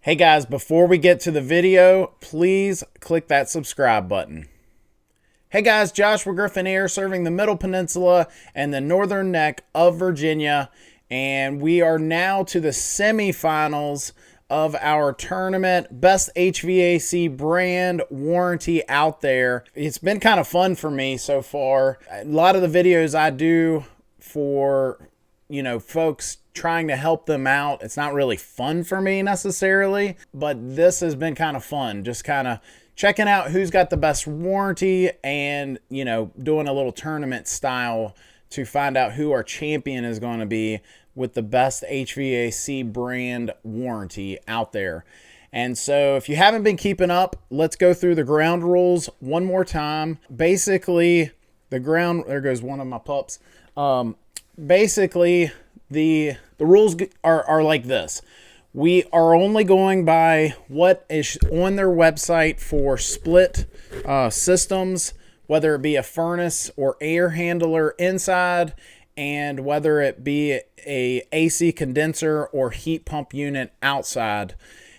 Hey guys, before we get to the video, please click that subscribe button. Hey guys, Joshua Griffin here, serving the Middle Peninsula and the Northern Neck of Virginia, and we are now to the semifinals of our tournament, best HVAC brand warranty out there. It's been kind of fun for me so far. A lot of the videos I do for folks trying to help them out, it's not really fun for me necessarily, but this has been kind of fun, just kind of checking out who's got the best warranty and doing a little tournament style to find out who our champion is going to be with the best HVAC brand warranty out there. And so if you haven't been keeping up, let's go through the ground rules one more time. Basically, there goes one of my pups. Basically, the rules are like this. We are only going by what is on their website for split systems, whether it be a furnace or air handler inside, and whether it be a AC condenser or heat pump unit outside.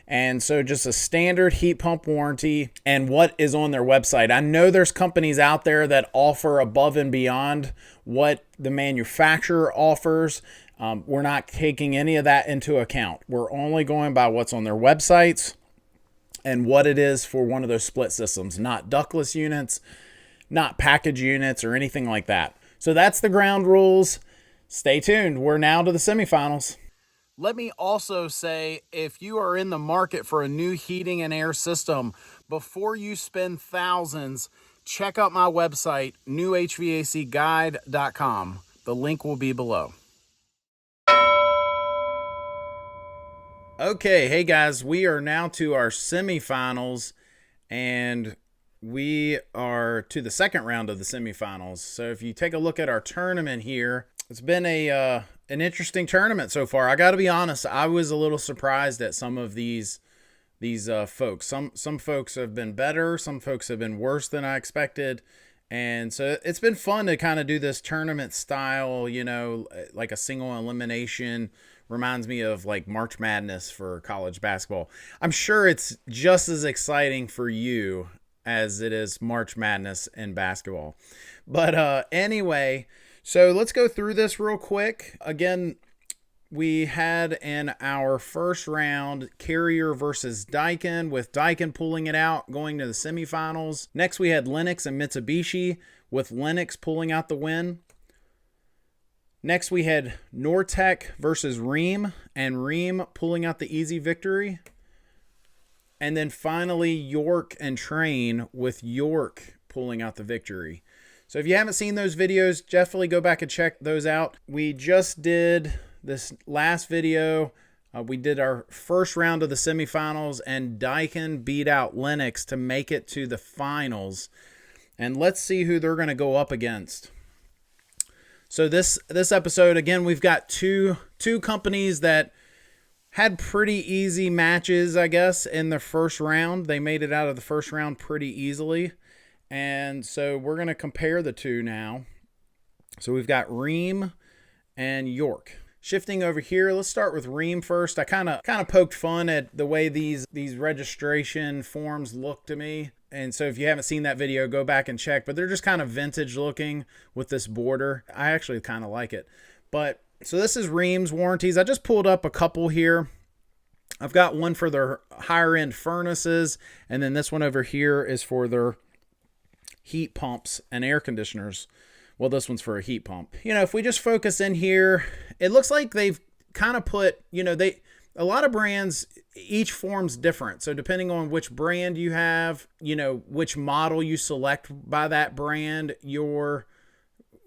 And so just a standard heat pump warranty and what is on their website. I know there's companies out there that offer above and beyond what the manufacturer offers. We're not taking any of that into account. We're only going by what's on their websites and what it is for one of those split systems, not ductless units, not package units or anything like that. So that's the ground rules. Stay tuned. We're now to the semifinals. Let me also say, if you are in the market for a new heating and air system, before you spend thousands, check out my website, newhvacguide.com. The link will be below. Okay, hey guys, we are now to our semifinals, and we are to the second round of the semifinals. So if you take a look at our tournament here, it's been an interesting tournament so far. I got to be honest, I was a little surprised at some of these folks. Some folks have been better, some folks have been worse than I expected. And so it's been fun to kind of do this tournament style, like a single elimination. Reminds me of like March Madness for college basketball. I'm sure it's just as exciting for you as it is March Madness in basketball. But anyway, so let's go through this real quick. Again, we had in our first round Carrier versus Daikin, with Daikin pulling it out, going to the semifinals. Next, we had Lennox and Mitsubishi, with Lennox pulling out the win. Next, we had Nortec versus RHEEM, and RHEEM pulling out the easy victory. And then finally, York and Train, with York pulling out the victory. So if you haven't seen those videos, definitely go back and check those out. We just did this last video. We did our first round of the semifinals, and Daikin beat out Lennox to make it to the finals. And let's see who they're going to go up against. So this episode, again, we've got two companies that had pretty easy matches, I guess, in the first round. They made it out of the first round pretty easily. And so we're going to compare the two now. So we've got RHEEM and York. Shifting over here, let's start with RHEEM first. I kind of poked fun at the way these registration forms look to me. And so if you haven't seen that video, go back and check. But they're just kind of vintage looking with this border. I actually kind of like it. But so this is RHEEM's warranties. I just pulled up a couple here. I've got one for their higher end furnaces. And then this one over here is for their heat pumps and air conditioners. Well, this one's for a heat pump. If we just focus in here, it looks like they've kind of put, a lot of brands, each form's different. So depending on which brand you have, which model you select by that brand, your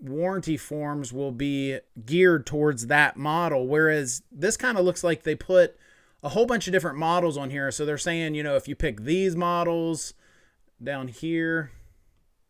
warranty forms will be geared towards that model. Whereas this kind of looks like they put a whole bunch of different models on here. So they're saying, if you pick these models down here,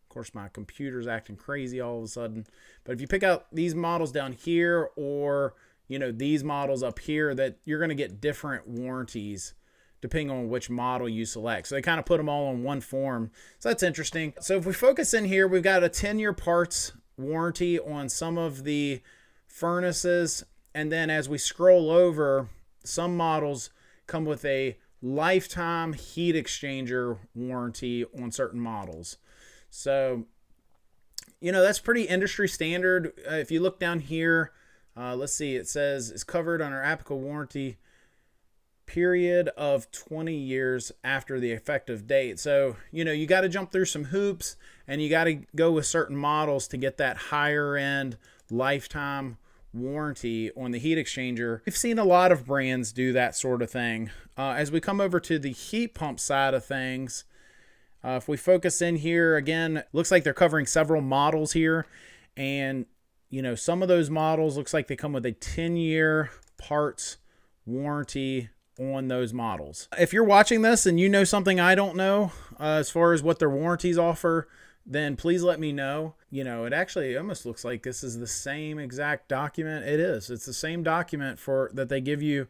of course, my computer's acting crazy all of a sudden. But if you pick out these models down here or, these models up here, that you're going to get different warranties depending on which model you select. So they kind of put them all in one form. So that's interesting. So if we focus in here, we've got a 10-year parts warranty on some of the furnaces. And then as we scroll over, some models come with a lifetime heat exchanger warranty on certain models. So, that's pretty industry standard. If you look down here, let's see, it says it's covered under applicable warranty period of 20 years after the effective date. So, you got to jump through some hoops, and you got to go with certain models to get that higher end lifetime warranty on the heat exchanger. We've seen a lot of brands do that sort of thing. As we come over to the heat pump side of things, if we focus in here, again, looks like they're covering several models here. And, some of those models looks like they come with a 10-year parts warranty on those models. If you're watching this and you know something I don't know as far as what their warranties offer, then please let me know. It actually almost looks like this is the same exact document. It is. It's the same document that they give you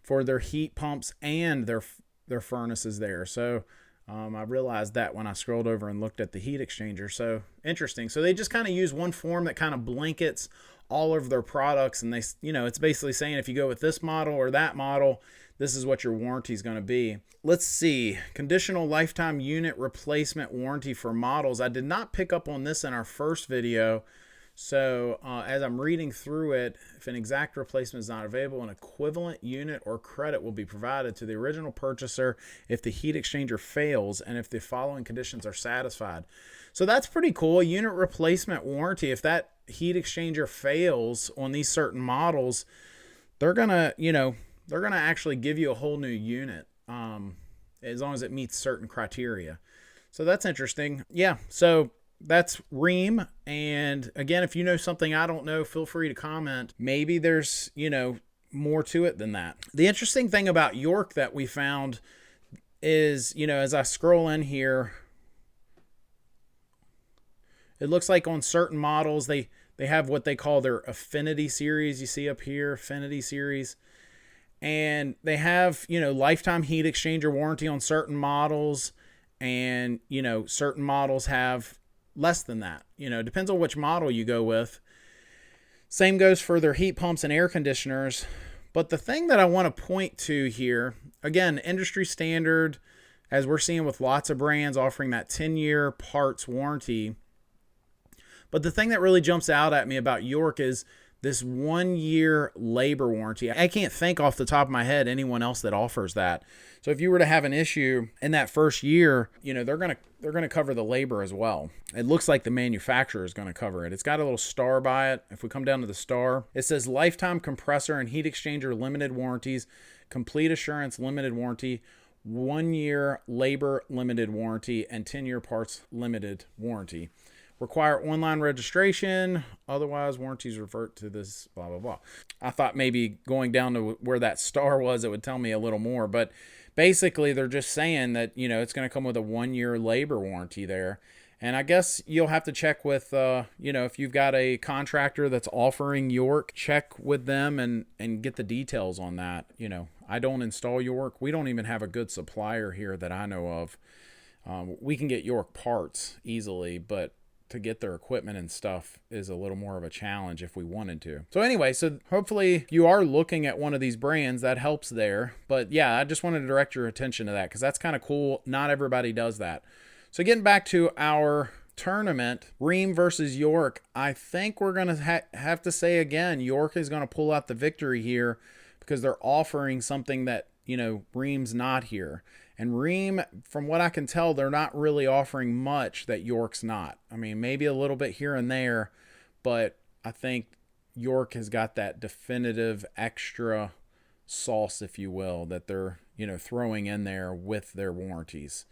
for their heat pumps and their furnaces there. So I realized that when I scrolled over and looked at the heat exchanger. So interesting. So they just kind of use one form that kind of blankets all of their products, and it's basically saying if you go with this model or that model, this is what your warranty is going to be. Let's see. Conditional lifetime unit replacement warranty for models. I did not pick up on this in our first video. So as I'm reading through it, if an exact replacement is not available, an equivalent unit or credit will be provided to the original purchaser if the heat exchanger fails and if the following conditions are satisfied. So that's pretty cool. A unit replacement warranty. If that heat exchanger fails on these certain models, they're gonna actually give you a whole new unit as long as it meets certain criteria. So that's interesting. Yeah, so that's RHEEM. And again, if you know something I don't know, feel free to comment. Maybe there's, more to it than that. The interesting thing about York that we found is, as I scroll in here, it looks like on certain models, they have what they call their Affinity series. You see up here, Affinity series. And they have, lifetime heat exchanger warranty on certain models. And, certain models have less than that. Depends on which model you go with. Same goes for their heat pumps and air conditioners. But the thing that I want to point to here, again, industry standard, as we're seeing with lots of brands offering that 10-year parts warranty. But the thing that really jumps out at me about York is this 1-year labor warranty. I can't think off the top of my head anyone else that offers that. So if you were to have an issue in that first year, they're gonna cover the labor as well. It looks like the manufacturer is gonna cover it. It's got a little star by it. If we come down to the star, it says lifetime compressor and heat exchanger limited warranties, complete assurance limited warranty, 1-year labor limited warranty, and 10-year parts limited warranty. Require online registration, otherwise warranties revert to this blah blah blah. I thought maybe going down to where that star was, it would tell me a little more, but basically they're just saying that it's going to come with a 1-year labor warranty there. And I guess you'll have to check with if you've got a contractor that's offering York, check with them and get the details on that. I don't install York. We don't even have a good supplier here that I know of. We can get York parts easily, but to get their equipment and stuff is a little more of a challenge if we wanted to. So anyway, so hopefully if you are looking at one of these brands, that helps there. But yeah, I just wanted to direct your attention to that because that's kind of cool. Not everybody does that. So getting back to our tournament, RHEEM versus York, I think we're going to have to say again, York is going to pull out the victory here because they're offering something that, RHEEM's not here. And RHEEM, from what I can tell, they're not really offering much that York's not. I mean, maybe a little bit here and there, but I think York has got that definitive extra sauce, if you will, that they're, throwing in there with their warranties.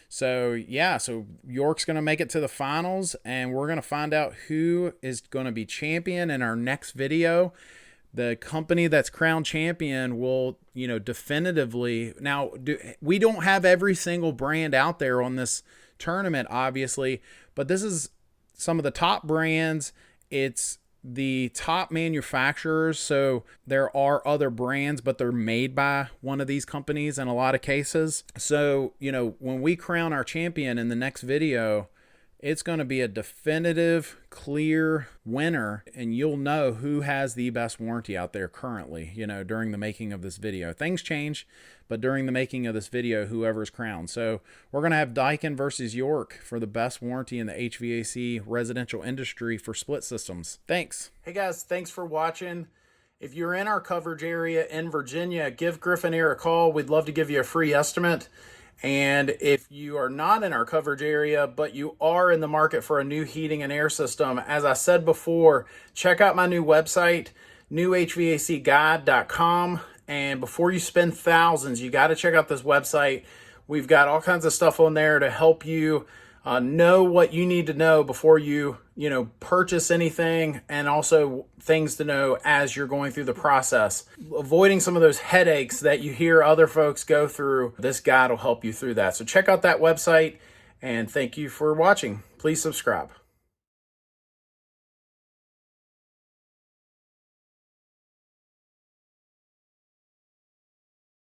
So, yeah, so York's going to make it to the finals, and we're going to find out who is going to be champion in our next video. The company that's crowned champion will, definitively. Now, we don't have every single brand out there on this tournament, obviously, but this is some of the top brands. It's the top manufacturers. So there are other brands, but they're made by one of these companies in a lot of cases. So, when we crown our champion in the next video, It's going to be a definitive, clear winner, and you'll know who has the best warranty out there currently, during the making of this video. Things change, but during the making of this video, whoever's crowned. So we're going to have Daikin versus York for the best warranty in the HVAC residential industry for split systems. Thanks. Hey guys, thanks for watching. If you're in our coverage area in Virginia, give Griffin Air a call. We'd love to give you a free estimate. And if you are not in our coverage area, but you are in the market for a new heating and air system, as I said before, check out my new website, newhvacguide.com. And before you spend thousands, you got to check out this website. We've got all kinds of stuff on there to help you know what you need to know before you purchase anything, and also things to know as you're going through the process. Avoiding some of those headaches that you hear other folks go through, this guide will help you through that. So check out that website, and thank you for watching. Please subscribe.